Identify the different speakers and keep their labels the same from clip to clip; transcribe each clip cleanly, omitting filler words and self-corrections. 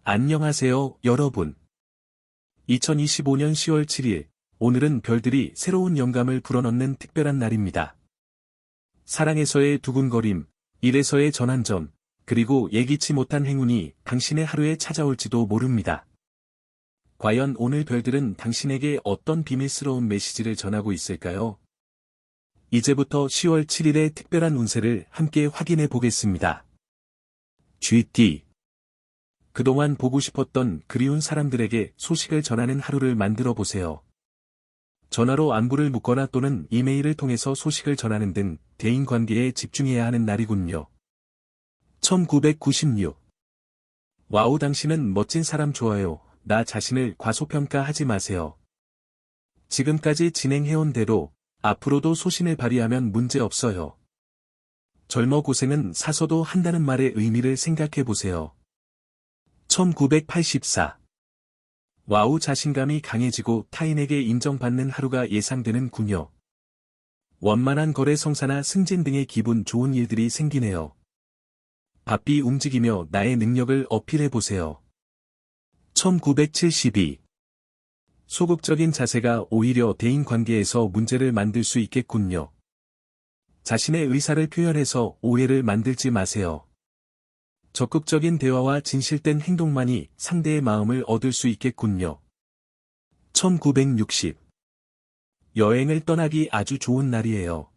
Speaker 1: 안녕하세요, 여러분. 2025년 10월 7일, 오늘은 별들이 새로운 영감을 불어넣는 특별한 날입니다. 사랑에서의 두근거림, 일에서의 전환점, 그리고 예기치 못한 행운이 당신의 하루에 찾아올지도 모릅니다. 과연 오늘 별들은 당신에게 어떤 비밀스러운 메시지를 전하고 있을까요? 이제부터 10월 7일의 특별한 운세를 함께 확인해 보겠습니다. GT 그동안 보고 싶었던 그리운 사람들에게 소식을 전하는 하루를 만들어 보세요. 전화로 안부를 묻거나 또는 이메일을 통해서 소식을 전하는 등 대인관계에 집중해야 하는 날이군요. 1996 와우, 당신은 멋진 사람 좋아요. 나 자신을 과소평가하지 마세요. 지금까지 진행해온 대로 앞으로도 소신을 발휘하면 문제 없어요. 젊어 고생은 사서도 한다는 말의 의미를 생각해 보세요. 1984 와우, 자신감이 강해지고 타인에게 인정받는 하루가 예상되는군요. 원만한 거래 성사나 승진 등의 기분 좋은 일들이 생기네요. 바삐 움직이며 나의 능력을 어필해보세요. 1972 소극적인 자세가 오히려 대인관계에서 문제를 만들 수 있겠군요. 자신의 의사를 표현해서 오해를 만들지 마세요. 적극적인 대화와 진실된 행동만이 상대의 마음을 얻을 수 있겠군요. 1960 여행을 떠나기 아주 좋은 날이에요.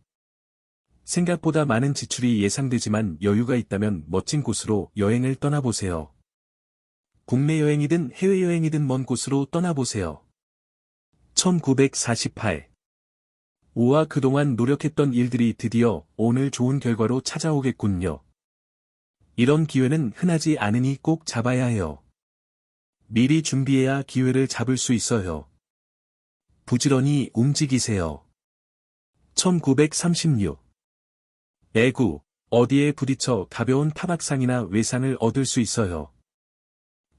Speaker 1: 생각보다 많은 지출이 예상되지만 여유가 있다면 멋진 곳으로 여행을 떠나보세요. 국내 여행이든 해외여행이든 먼 곳으로 떠나보세요. 1948 우와, 그동안 노력했던 일들이 드디어 오늘 좋은 결과로 찾아오겠군요. 이런 기회는 흔하지 않으니 꼭 잡아야 해요. 미리 준비해야 기회를 잡을 수 있어요. 부지런히 움직이세요. 1936 애구, 어디에 부딪혀 가벼운 타박상이나 외상을 얻을 수 있어요.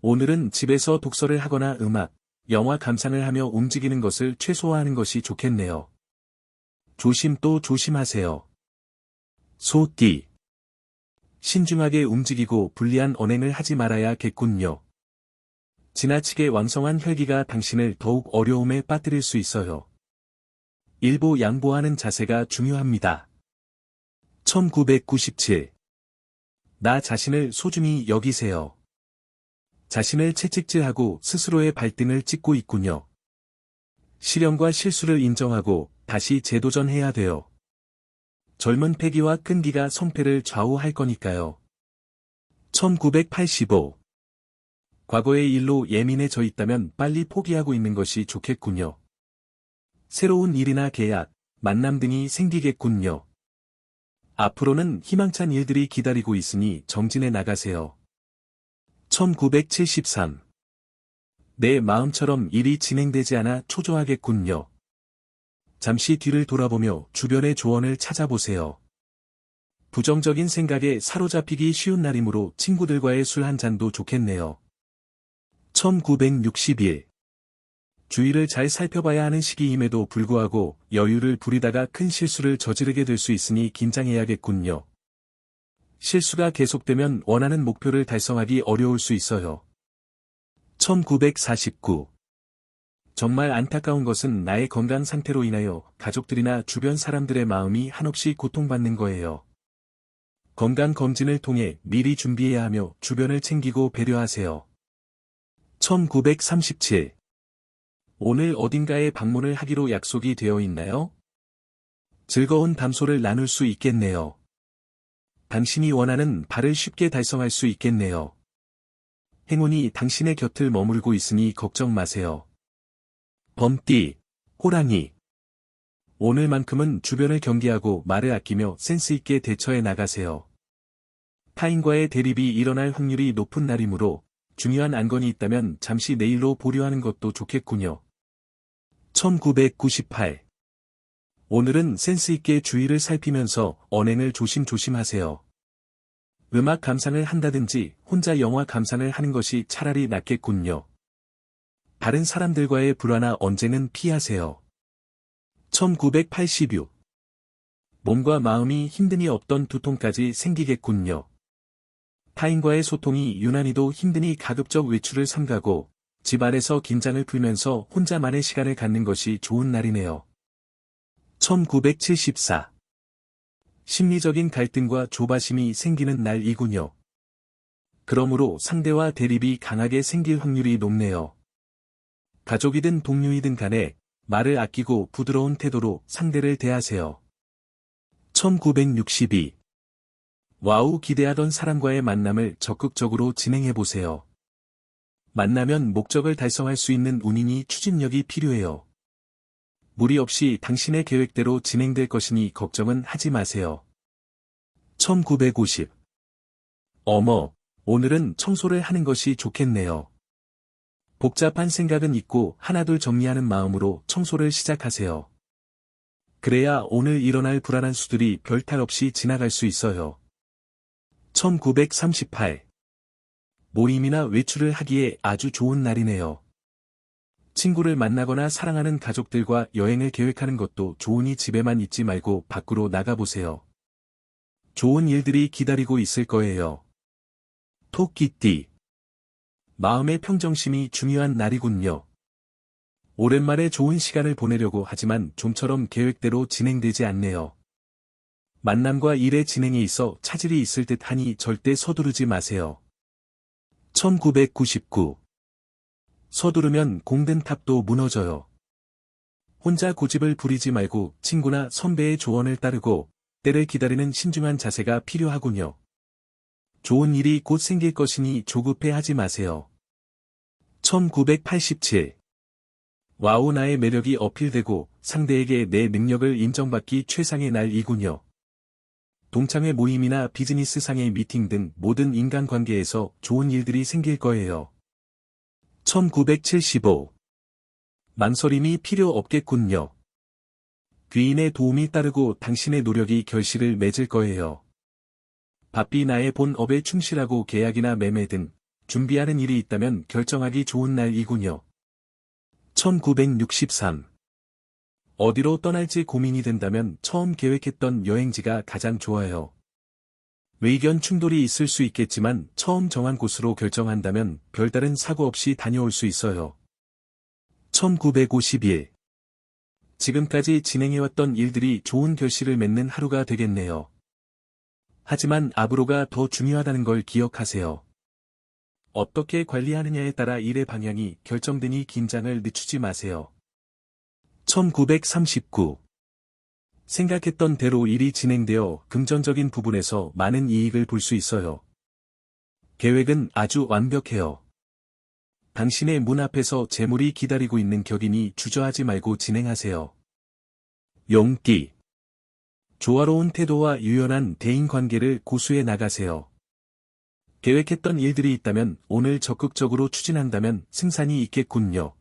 Speaker 1: 오늘은 집에서 독서를 하거나 음악, 영화 감상을 하며 움직이는 것을 최소화하는 것이 좋겠네요. 조심 또 조심하세요. 소띠 신중하게 움직이고 불리한 언행을 하지 말아야겠군요. 지나치게 왕성한 혈기가 당신을 더욱 어려움에 빠뜨릴 수 있어요. 일부 양보하는 자세가 중요합니다. 1997 나 자신을 소중히 여기세요. 자신을 채찍질하고 스스로의 발등을 찍고 있군요. 실현과 실수를 인정하고 다시 재도전해야 돼요. 젊은 패기와 끈기가 성패를 좌우할 거니까요. 1985 과거의 일로 예민해져 있다면 빨리 포기하고 있는 것이 좋겠군요. 새로운 일이나 계약, 만남 등이 생기겠군요. 앞으로는 희망찬 일들이 기다리고 있으니 정진해 나가세요. 1973 내 마음처럼 일이 진행되지 않아 초조하겠군요. 잠시 뒤를 돌아보며 주변의 조언을 찾아보세요. 부정적인 생각에 사로잡히기 쉬운 날이므로 친구들과의 술 한 잔도 좋겠네요. 1961 주위를 잘 살펴봐야 하는 시기임에도 불구하고 여유를 부리다가 큰 실수를 저지르게 될 수 있으니 긴장해야겠군요. 실수가 계속되면 원하는 목표를 달성하기 어려울 수 있어요. 1949 정말 안타까운 것은 나의 건강 상태로 인하여 가족들이나 주변 사람들의 마음이 한없이 고통받는 거예요. 건강검진을 통해 미리 준비해야 하며 주변을 챙기고 배려하세요. 1937 오늘 어딘가에 방문을 하기로 약속이 되어 있나요? 즐거운 담소를 나눌 수 있겠네요. 당신이 원하는 바를 쉽게 달성할 수 있겠네요. 행운이 당신의 곁을 머물고 있으니 걱정 마세요. 범띠, 호랑이 오늘만큼은 주변을 경계하고 말을 아끼며 센스 있게 대처해 나가세요. 타인과의 대립이 일어날 확률이 높은 날이므로 중요한 안건이 있다면 잠시 내일로 보류하는 것도 좋겠군요. 1998 오늘은 센스 있게 주위를 살피면서 언행을 조심조심하세요. 음악 감상을 한다든지 혼자 영화 감상을 하는 것이 차라리 낫겠군요. 다른 사람들과의 불화나 언쟁은 피하세요. 1986 몸과 마음이 힘듦이 없던 두통까지 생기겠군요. 타인과의 소통이 유난히도 힘드니 가급적 외출을 삼가고 집 안에서 긴장을 풀면서 혼자만의 시간을 갖는 것이 좋은 날이네요. 1974. 심리적인 갈등과 조바심이 생기는 날이군요. 그러므로 상대와 대립이 강하게 생길 확률이 높네요. 가족이든 동료이든 간에 말을 아끼고 부드러운 태도로 상대를 대하세요. 1962. 와우, 기대하던 사람과의 만남을 적극적으로 진행해보세요. 만나면 목적을 달성할 수 있는 운이니 추진력이 필요해요. 무리 없이 당신의 계획대로 진행될 것이니 걱정은 하지 마세요. 1950. 어머, 오늘은 청소를 하는 것이 좋겠네요. 복잡한 생각은 잊고 하나둘 정리하는 마음으로 청소를 시작하세요. 그래야 오늘 일어날 불안한 수들이 별탈 없이 지나갈 수 있어요. 1938. 모임이나 외출을 하기에 아주 좋은 날이네요. 친구를 만나거나 사랑하는 가족들과 여행을 계획하는 것도 좋으니 집에만 있지 말고 밖으로 나가보세요. 좋은 일들이 기다리고 있을 거예요. 토끼띠. 마음의 평정심이 중요한 날이군요. 오랜만에 좋은 시간을 보내려고 하지만 좀처럼 계획대로 진행되지 않네요. 만남과 일의 진행에 있어 차질이 있을 듯하니 절대 서두르지 마세요. 1999. 서두르면 공든 탑도 무너져요. 혼자 고집을 부리지 말고 친구나 선배의 조언을 따르고 때를 기다리는 신중한 자세가 필요하군요. 좋은 일이 곧 생길 것이니 조급해하지 마세요. 1987. 와우, 나의 매력이 어필되고 상대에게 내 능력을 인정받기 최상의 날이군요. 동창회 모임이나 비즈니스상의 미팅 등 모든 인간관계에서 좋은 일들이 생길 거예요. 1975. 망설임이 필요 없겠군요. 귀인의 도움이 따르고 당신의 노력이 결실을 맺을 거예요. 바삐, 나의 본업에 충실하고 계약이나 매매 등 준비하는 일이 있다면 결정하기 좋은 날이군요. 1963. 어디로 떠날지 고민이 된다면 처음 계획했던 여행지가 가장 좋아요. 의견 충돌이 있을 수 있겠지만 처음 정한 곳으로 결정한다면 별다른 사고 없이 다녀올 수 있어요. 1951. 지금까지 진행해왔던 일들이 좋은 결실을 맺는 하루가 되겠네요. 하지만 앞으로가 더 중요하다는 걸 기억하세요. 어떻게 관리하느냐에 따라 일의 방향이 결정되니 긴장을 늦추지 마세요. 1939. 생각했던 대로 일이 진행되어 금전적인 부분에서 많은 이익을 볼 수 있어요. 계획은 아주 완벽해요. 당신의 문 앞에서 재물이 기다리고 있는 격이니 주저하지 말고 진행하세요. 용띠. 조화로운 태도와 유연한 대인관계를 고수해 나가세요. 계획했던 일들이 있다면 오늘 적극적으로 추진한다면 승산이 있겠군요.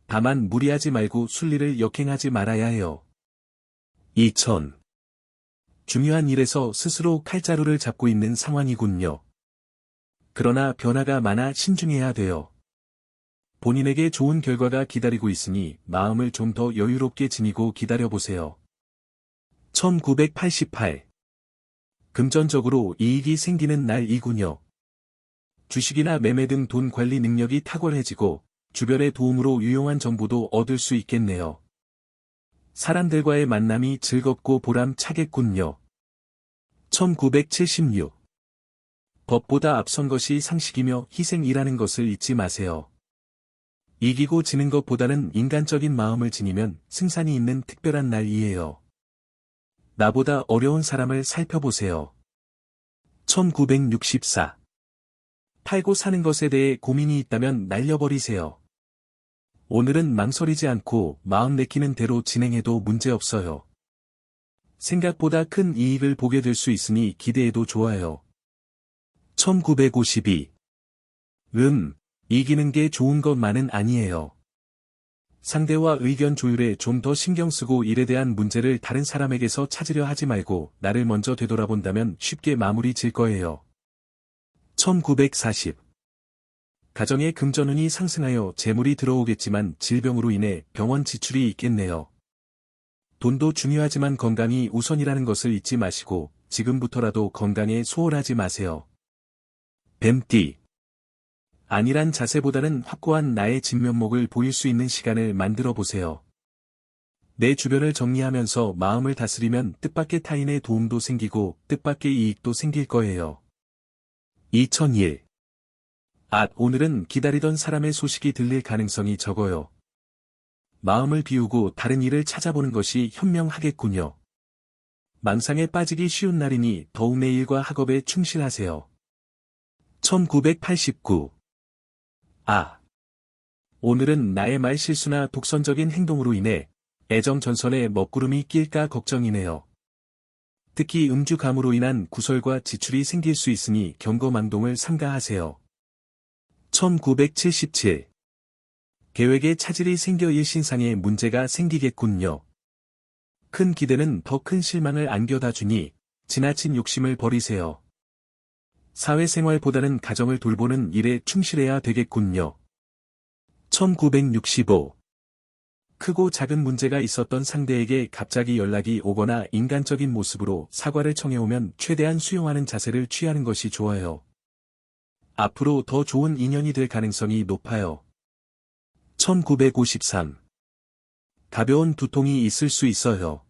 Speaker 1: 다만 무리하지 말고 순리를 역행하지 말아야 해요. 2000. 중요한 일에서 스스로 칼자루를 잡고 있는 상황이군요. 그러나 변화가 많아 신중해야 돼요. 본인에게 좋은 결과가 기다리고 있으니 마음을 좀 더 여유롭게 지니고 기다려보세요. 1988. 금전적으로 이익이 생기는 날이군요. 주식이나 매매 등 돈 관리 능력이 탁월해지고 주변의 도움으로 유용한 정보도 얻을 수 있겠네요. 사람들과의 만남이 즐겁고 보람차겠군요. 1976. 법보다 앞선 것이 상식이며 희생이라는 것을 잊지 마세요. 이기고 지는 것보다는 인간적인 마음을 지니면 승산이 있는 특별한 날이에요. 나보다 어려운 사람을 살펴보세요. 1964. 팔고 사는 것에 대해 고민이 있다면 날려버리세요. 오늘은 망설이지 않고 마음 내키는 대로 진행해도 문제없어요. 생각보다 큰 이익을 보게 될 수 있으니 기대해도 좋아요. 1952. 이기는 게 좋은 것만은 아니에요. 상대와 의견 조율에 좀 더 신경 쓰고 일에 대한 문제를 다른 사람에게서 찾으려 하지 말고 나를 먼저 되돌아본다면 쉽게 마무리 질 거예요. 1940. 가정의 금전운이 상승하여 재물이 들어오겠지만 질병으로 인해 병원 지출이 있겠네요. 돈도 중요하지만 건강이 우선이라는 것을 잊지 마시고 지금부터라도 건강에 소홀하지 마세요. 뱀띠. 안일한 자세보다는 확고한 나의 진면목을 보일 수 있는 시간을 만들어 보세요. 내 주변을 정리하면서 마음을 다스리면 뜻밖의 타인의 도움도 생기고 뜻밖의 이익도 생길 거예요. 2001. 오늘은 기다리던 사람의 소식이 들릴 가능성이 적어요. 마음을 비우고 다른 일을 찾아보는 것이 현명하겠군요. 망상에 빠지기 쉬운 날이니 더욱 내 일과 학업에 충실하세요. 1989. 오늘은 나의 말 실수나 독선적인 행동으로 인해 애정 전선에 먹구름이 낄까 걱정이네요. 특히 음주감으로 인한 구설과 지출이 생길 수 있으니 경거망동을 삼가하세요. 1977. 계획에 차질이 생겨 일신상에 문제가 생기겠군요. 큰 기대는 더 큰 실망을 안겨다 주니 지나친 욕심을 버리세요. 사회생활보다는 가정을 돌보는 일에 충실해야 되겠군요. 1965. 크고 작은 문제가 있었던 상대에게 갑자기 연락이 오거나 인간적인 모습으로 사과를 청해오면 최대한 수용하는 자세를 취하는 것이 좋아요. 앞으로 더 좋은 인연이 될 가능성이 높아요. 1953. 가벼운 두통이 있을 수 있어요.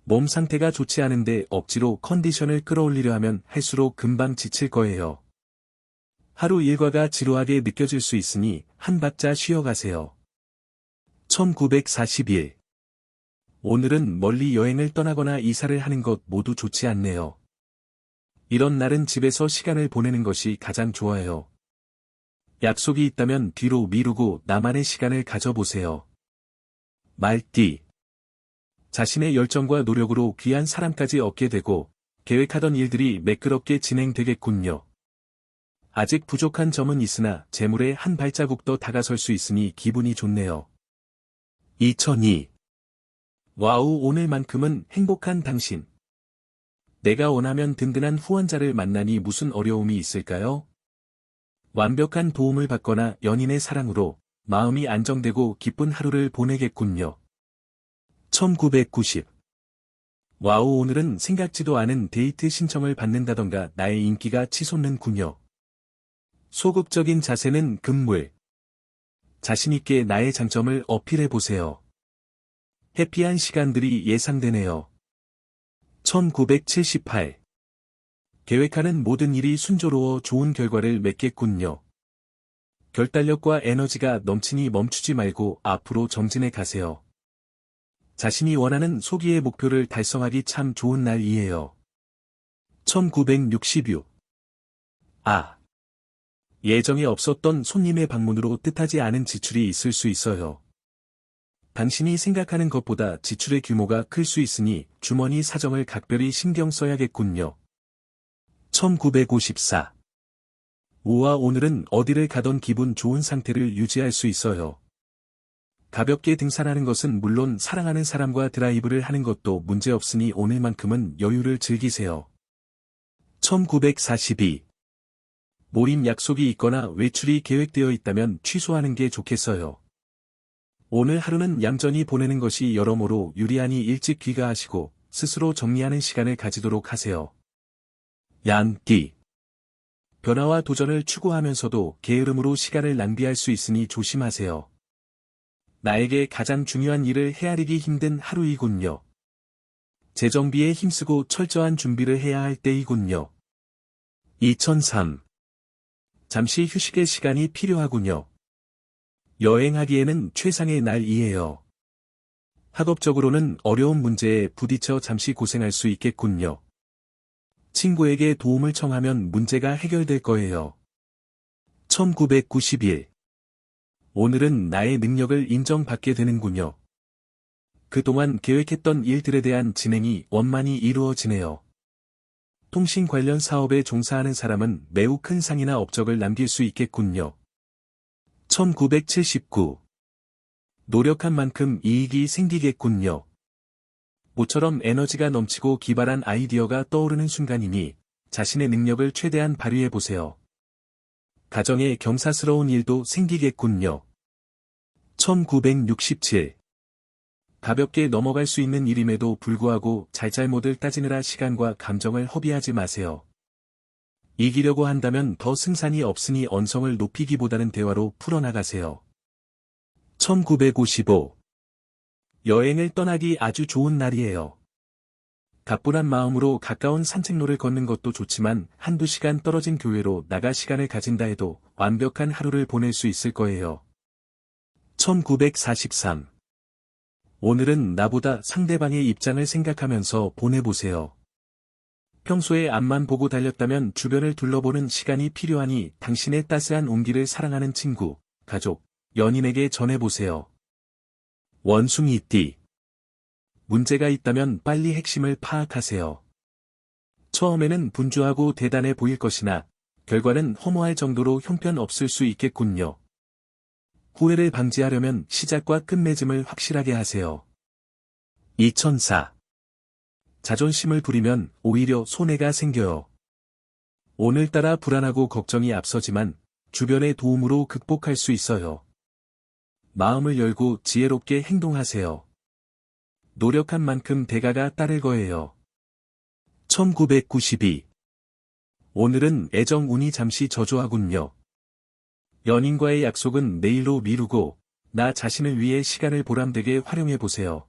Speaker 1: 몸 상태가 좋지 않은데 억지로 컨디션을 끌어올리려 하면 할수록 금방 지칠 거예요. 하루 일과가 지루하게 느껴질 수 있으니 한 박자 쉬어가세요. 1941. 오늘은 멀리 여행을 떠나거나 이사를 하는 것 모두 좋지 않네요. 이런 날은 집에서 시간을 보내는 것이 가장 좋아요. 약속이 있다면 뒤로 미루고 나만의 시간을 가져보세요. 말띠. 자신의 열정과 노력으로 귀한 사람까지 얻게 되고 계획하던 일들이 매끄럽게 진행되겠군요. 아직 부족한 점은 있으나 재물에 한 발자국 더 다가설 수 있으니 기분이 좋네요. 2002. 와우, 오늘만큼은 행복한 당신. 내가 원하면 든든한 후원자를 만나니 무슨 어려움이 있을까요? 완벽한 도움을 받거나 연인의 사랑으로 마음이 안정되고 기쁜 하루를 보내겠군요. 1990. 와우, 오늘은 생각지도 않은 데이트 신청을 받는다던가 나의 인기가 치솟는군요. 소극적인 자세는 금물. 자신있게 나의 장점을 어필해보세요. 해피한 시간들이 예상되네요. 1978. 계획하는 모든 일이 순조로워 좋은 결과를 맺겠군요. 결단력과 에너지가 넘치니 멈추지 말고 앞으로 정진해 가세요. 자신이 원하는 소기의 목표를 달성하기 참 좋은 날이에요. 1966. 예정에 없었던 손님의 방문으로 뜻하지 않은 지출이 있을 수 있어요. 당신이 생각하는 것보다 지출의 규모가 클 수 있으니 주머니 사정을 각별히 신경 써야겠군요. 1954. 오늘은 어디를 가던 기분 좋은 상태를 유지할 수 있어요. 가볍게 등산하는 것은 물론 사랑하는 사람과 드라이브를 하는 것도 문제없으니 오늘만큼은 여유를 즐기세요. 1942. 모임 약속이 있거나 외출이 계획되어 있다면 취소하는 게 좋겠어요. 오늘 하루는 얌전히 보내는 것이 여러모로 유리하니 일찍 귀가하시고 스스로 정리하는 시간을 가지도록 하세요. 양띠. 변화와 도전을 추구하면서도 게으름으로 시간을 낭비할 수 있으니 조심하세요. 나에게 가장 중요한 일을 헤아리기 힘든 하루이군요. 재정비에 힘쓰고 철저한 준비를 해야 할 때이군요. 2003. 잠시 휴식의 시간이 필요하군요. 여행하기에는 최상의 날이에요. 학업적으로는 어려운 문제에 부딪혀 잠시 고생할 수 있겠군요. 친구에게 도움을 청하면 문제가 해결될 거예요. 1991. 오늘은 나의 능력을 인정받게 되는군요. 그동안 계획했던 일들에 대한 진행이 원만히 이루어지네요. 통신 관련 사업에 종사하는 사람은 매우 큰 상이나 업적을 남길 수 있겠군요. 1979. 노력한 만큼 이익이 생기겠군요. 모처럼 에너지가 넘치고 기발한 아이디어가 떠오르는 순간이니 자신의 능력을 최대한 발휘해보세요. 가정에 경사스러운 일도 생기겠군요. 1967. 가볍게 넘어갈 수 있는 일임에도 불구하고 잘잘못을 따지느라 시간과 감정을 허비하지 마세요. 이기려고 한다면 더 승산이 없으니 언성을 높이기보다는 대화로 풀어나가세요. 1955. 여행을 떠나기 아주 좋은 날이에요. 가뿐한 마음으로 가까운 산책로를 걷는 것도 좋지만 한두 시간 떨어진 교회로 나가 시간을 가진다 해도 완벽한 하루를 보낼 수 있을 거예요. 1943. 오늘은 나보다 상대방의 입장을 생각하면서 보내보세요. 평소에 앞만 보고 달렸다면 주변을 둘러보는 시간이 필요하니 당신의 따스한 온기를 사랑하는 친구, 가족, 연인에게 전해보세요. 원숭이 띠. 문제가 있다면 빨리 핵심을 파악하세요. 처음에는 분주하고 대단해 보일 것이나 결과는 허무할 정도로 형편없을 수 있겠군요. 후회를 방지하려면 시작과 끝맺음을 확실하게 하세요. 2004. 자존심을 부리면 오히려 손해가 생겨요. 오늘따라 불안하고 걱정이 앞서지만 주변의 도움으로 극복할 수 있어요. 마음을 열고 지혜롭게 행동하세요. 노력한 만큼 대가가 따를 거예요. 1992. 오늘은 애정 운이 잠시 저조하군요. 연인과의 약속은 내일로 미루고 나 자신을 위해 시간을 보람되게 활용해보세요.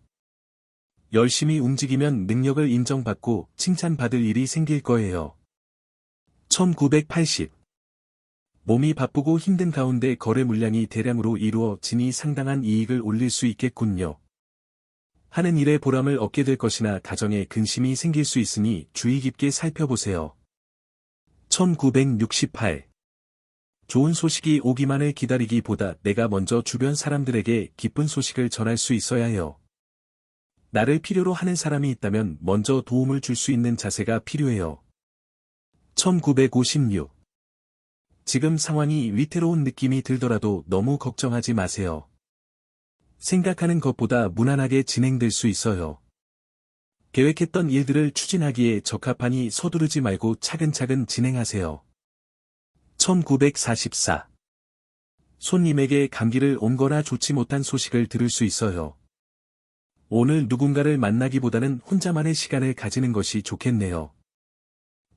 Speaker 1: 열심히 움직이면 능력을 인정받고 칭찬받을 일이 생길 거예요. 1980. 몸이 바쁘고 힘든 가운데 거래 물량이 대량으로 이루어지니 상당한 이익을 올릴 수 있겠군요. 하는 일에 보람을 얻게 될 것이나 가정에 근심이 생길 수 있으니 주의 깊게 살펴보세요. 1968. 좋은 소식이 오기만을 기다리기보다 내가 먼저 주변 사람들에게 기쁜 소식을 전할 수 있어야 해요. 나를 필요로 하는 사람이 있다면 먼저 도움을 줄 수 있는 자세가 필요해요. 1956. 지금 상황이 위태로운 느낌이 들더라도 너무 걱정하지 마세요. 생각하는 것보다 무난하게 진행될 수 있어요. 계획했던 일들을 추진하기에 적합하니 서두르지 말고 차근차근 진행하세요. 1944. 손님에게 감기를 옮거나 좋지 못한 소식을 들을 수 있어요. 오늘 누군가를 만나기보다는 혼자만의 시간을 가지는 것이 좋겠네요.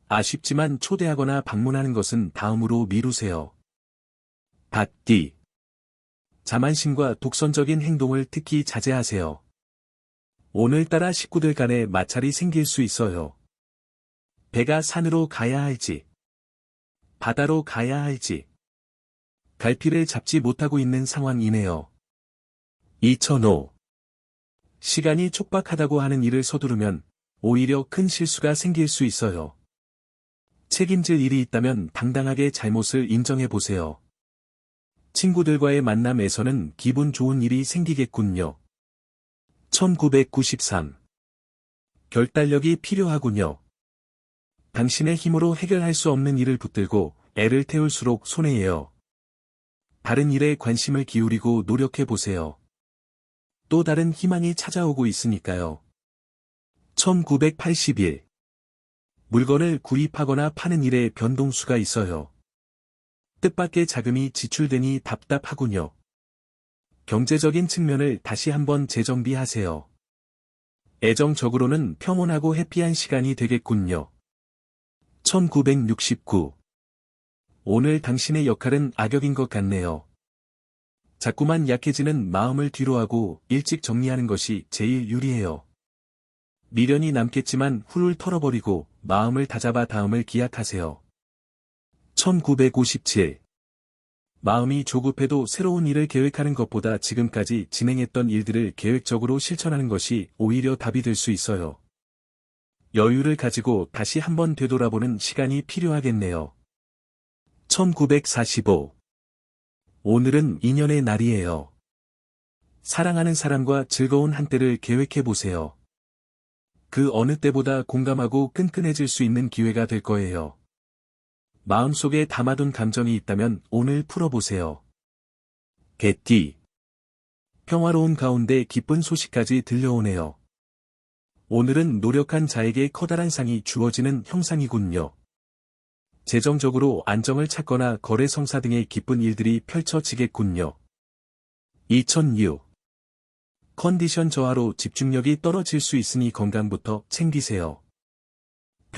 Speaker 1: 아쉽지만 초대하거나 방문하는 것은 다음으로 미루세요. 닭띠. 자만심과 독선적인 행동을 특히 자제하세요. 오늘따라 식구들 간에 마찰이 생길 수 있어요. 배가 산으로 가야 할지, 바다로 가야 할지, 갈피를 잡지 못하고 있는 상황이네요. 2005. 시간이 촉박하다고 하는 일을 서두르면 오히려 큰 실수가 생길 수 있어요. 책임질 일이 있다면 당당하게 잘못을 인정해보세요. 친구들과의 만남에서는 기분 좋은 일이 생기겠군요. 1993. 결단력이 필요하군요. 당신의 힘으로 해결할 수 없는 일을 붙들고 애를 태울수록 손해예요. 다른 일에 관심을 기울이고 노력해보세요. 또 다른 희망이 찾아오고 있으니까요. 1981. 물건을 구입하거나 파는 일에 변동수가 있어요. 뜻밖의 자금이 지출되니 답답하군요. 경제적인 측면을 다시 한번 재정비하세요. 애정적으로는 평온하고 해피한 시간이 되겠군요. 1969. 오늘 당신의 역할은 악역인 것 같네요. 자꾸만 약해지는 마음을 뒤로하고 일찍 정리하는 것이 제일 유리해요. 미련이 남겠지만 훌훌 털어버리고 마음을 다잡아 다음을 기약하세요. 1957. 마음이 조급해도 새로운 일을 계획하는 것보다 지금까지 진행했던 일들을 계획적으로 실천하는 것이 오히려 답이 될 수 있어요. 여유를 가지고 다시 한번 되돌아보는 시간이 필요하겠네요. 1945. 오늘은 인연의 날이에요. 사랑하는 사람과 즐거운 한때를 계획해보세요. 그 어느 때보다 공감하고 끈끈해질 수 있는 기회가 될 거예요. 마음속에 담아둔 감정이 있다면 오늘 풀어보세요. 개띠. 평화로운 가운데 기쁜 소식까지 들려오네요. 오늘은 노력한 자에게 커다란 상이 주어지는 형상이군요. 재정적으로 안정을 찾거나 거래 성사 등의 기쁜 일들이 펼쳐지겠군요. 2006. 컨디션 저하로 집중력이 떨어질 수 있으니 건강부터 챙기세요.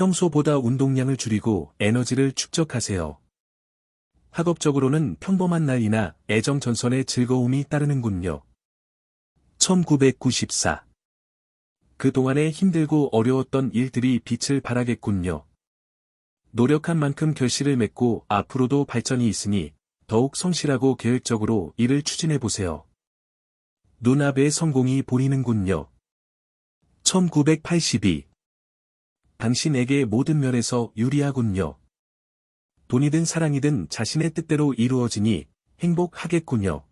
Speaker 1: 평소보다 운동량을 줄이고 에너지를 축적하세요. 학업적으로는 평범한 날이나 애정 전선의 즐거움이 따르는군요. 1994. 그동안에 힘들고 어려웠던 일들이 빛을 발하겠군요. 노력한 만큼 결실을 맺고 앞으로도 발전이 있으니 더욱 성실하고 계획적으로 일을 추진해보세요. 눈앞에 성공이 보이는군요. 1982. 당신에게 모든 면에서 유리하군요. 돈이든 사랑이든 자신의 뜻대로 이루어지니 행복하겠군요.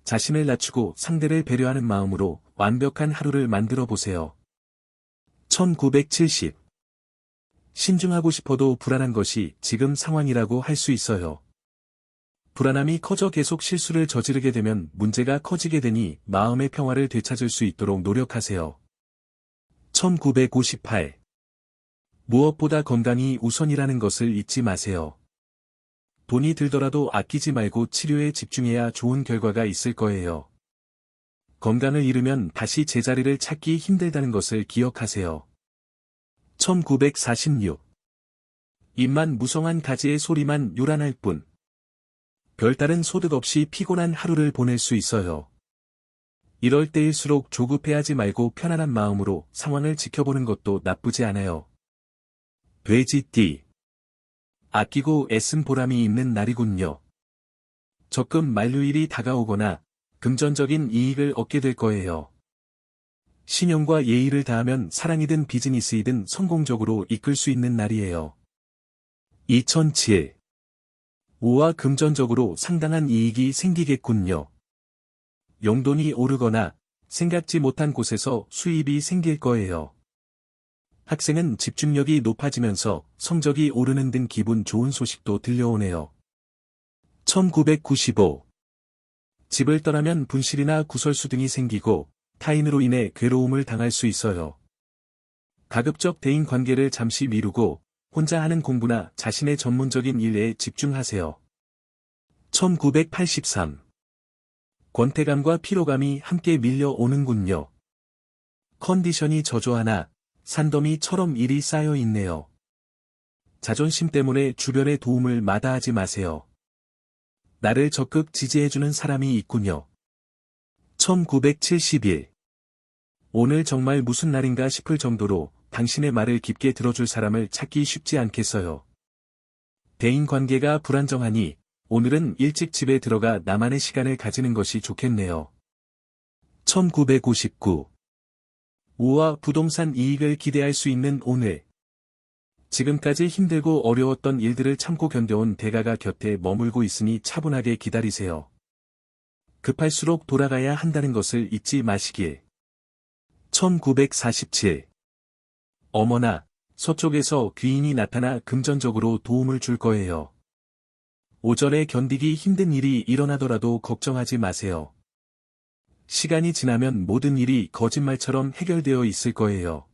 Speaker 1: 자신을 낮추고 상대를 배려하는 마음으로 완벽한 하루를 만들어 보세요. 1970. 신중하고 싶어도 불안한 것이 지금 상황이라고 할 수 있어요. 불안함이 커져 계속 실수를 저지르게 되면 문제가 커지게 되니 마음의 평화를 되찾을 수 있도록 노력하세요. 1958. 무엇보다 건강이 우선이라는 것을 잊지 마세요. 돈이 들더라도 아끼지 말고 치료에 집중해야 좋은 결과가 있을 거예요. 건강을 잃으면 다시 제자리를 찾기 힘들다는 것을 기억하세요. 1946. 입만 무성한 가지의 소리만 요란할 뿐. 별다른 소득 없이 피곤한 하루를 보낼 수 있어요. 이럴 때일수록 조급해하지 말고 편안한 마음으로 상황을 지켜보는 것도 나쁘지 않아요. 돼지띠. 아끼고 애쓴 보람이 있는 날이군요. 적금 만료일이 다가오거나 금전적인 이익을 얻게 될 거예요. 신용과 예의를 다하면 사랑이든 비즈니스이든 성공적으로 이끌 수 있는 날이에요. 2007. 우와 금전적으로 상당한 이익이 생기겠군요. 용돈이 오르거나 생각지 못한 곳에서 수입이 생길 거예요. 학생은 집중력이 높아지면서 성적이 오르는 등 기분 좋은 소식도 들려오네요. 1995. 집을 떠나면 분실이나 구설수 등이 생기고 타인으로 인해 괴로움을 당할 수 있어요. 가급적 대인 관계를 잠시 미루고 혼자 하는 공부나 자신의 전문적인 일에 집중하세요. 1983. 권태감과 피로감이 함께 밀려오는군요. 컨디션이 저조하나 산더미처럼 일이 쌓여 있네요. 자존심 때문에 주변의 도움을 마다하지 마세요. 나를 적극 지지해주는 사람이 있군요. 1971. 오늘 정말 무슨 날인가 싶을 정도로 당신의 말을 깊게 들어줄 사람을 찾기 쉽지 않겠어요. 대인관계가 불안정하니 오늘은 일찍 집에 들어가 나만의 시간을 가지는 것이 좋겠네요. 1959. 우와 부동산 이익을 기대할 수 있는 오늘. 지금까지 힘들고 어려웠던 일들을 참고 견뎌온 대가가 곁에 머물고 있으니 차분하게 기다리세요. 급할수록 돌아가야 한다는 것을 잊지 마시길. 1947. 어머나, 서쪽에서 귀인이 나타나 금전적으로 도움을 줄 거예요. 오전에 견디기 힘든 일이 일어나더라도 걱정하지 마세요. 시간이 지나면 모든 일이 거짓말처럼 해결되어 있을 거예요.